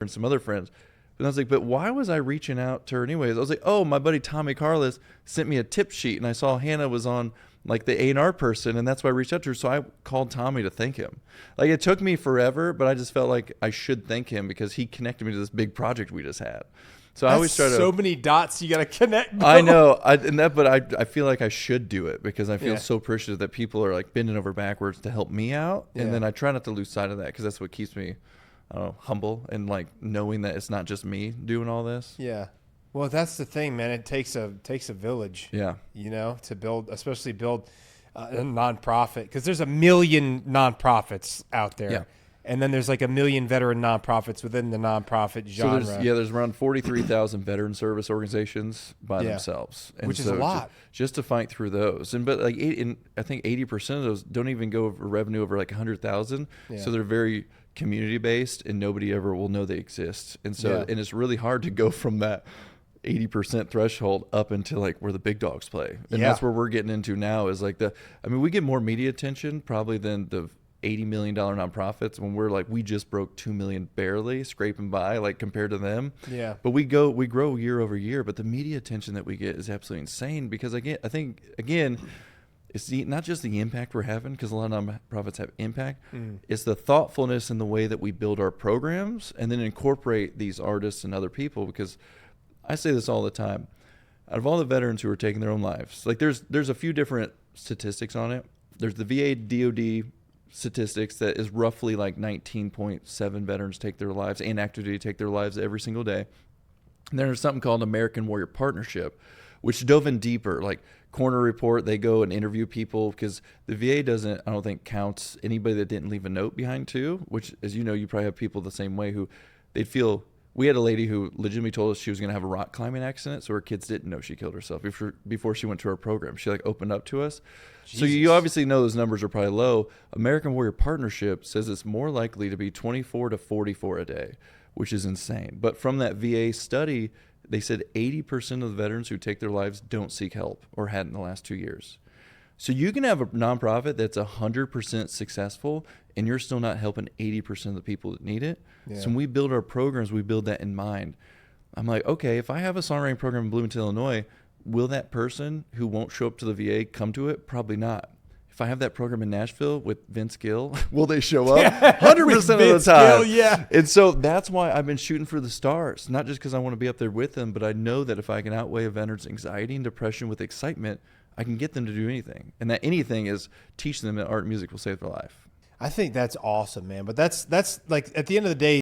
and some other friends. And I was like, but why was I reaching out to her anyways? I was like, oh, my buddy Tommy Carlos sent me a tip sheet, and I saw Hannah was on like the A&R person, and that's why I reached out to her. So I called Tommy to thank him. Like, it took me forever, but I just felt like I should thank him because he connected me to this big project we just had. So I always try to. So many dots you got to connect. Bro. I know, but I feel like I should do it because I feel so appreciative that people are like bending over backwards to help me out, and then I try not to lose sight of that because that's what keeps me, I don't know, humble and like knowing that it's not just me doing all this. Yeah. Well, that's the thing, man. It takes a village. Yeah. You know, to build, especially build a nonprofit, because there's a million nonprofits out there. Yeah. And then there's like a million veteran nonprofits within the nonprofit genre. So there's around 43,000 veteran service organizations by themselves, and which is a lot. Just to fight through those. And but like I think 80% of those don't even go over revenue over like 100,000. So they're very community based, and nobody ever will know they exist. And so and it's really hard to go from that 80% threshold up into like where the big dogs play. And that's where we're getting into now is like we get more media attention probably than the $80 million nonprofits when we're like, we just broke 2 million barely scraping by, like compared to them. Yeah. But we grow year over year, but the media attention that we get is absolutely insane because I think it's not just the impact we're having, because a lot of nonprofits have impact. It's the thoughtfulness in the way that we build our programs and then incorporate these artists and other people, because I say this all the time. Out of all the veterans who are taking their own lives, like there's a few different statistics on it. There's the VA DOD statistics that is roughly like 19.7 veterans take their lives and active duty take their lives every single day. And then there's something called American Warrior Partnership, which dove in deeper. Like Corner Report, they go and interview people because the VA doesn't, I don't think, counts anybody that didn't leave a note behind too, which, as you know, you probably have people the same way who they'd feel. We had a lady who legitimately told us she was going to have a rock climbing accident, so her kids didn't know she killed herself before she went to our program. She like opened up to us. Jesus. So you obviously know those numbers are probably low. American Warrior Partnership says it's more likely to be 24 to 44 a day, which is insane. But from that VA study, they said 80% of the veterans who take their lives don't seek help or had in the last 2 years. So you can have a nonprofit that's 100% successful and you're still not helping 80% of the people that need it. Yeah. So when we build our programs, we build that in mind. I'm like, okay, if I have a songwriting program in Bloomington, Illinois, will that person who won't show up to the VA come to it? Probably not. If I have that program in Nashville with Vince Gill, will they show up? 100% of the time. Gill, yeah. And so that's why I've been shooting for the stars, not just because I want to be up there with them, but I know that if I can outweigh a veteran's anxiety and depression with excitement, I can get them to do anything. And that anything is teach them that art and music will save their life. I think that's awesome, man. But that's like at the end of the day,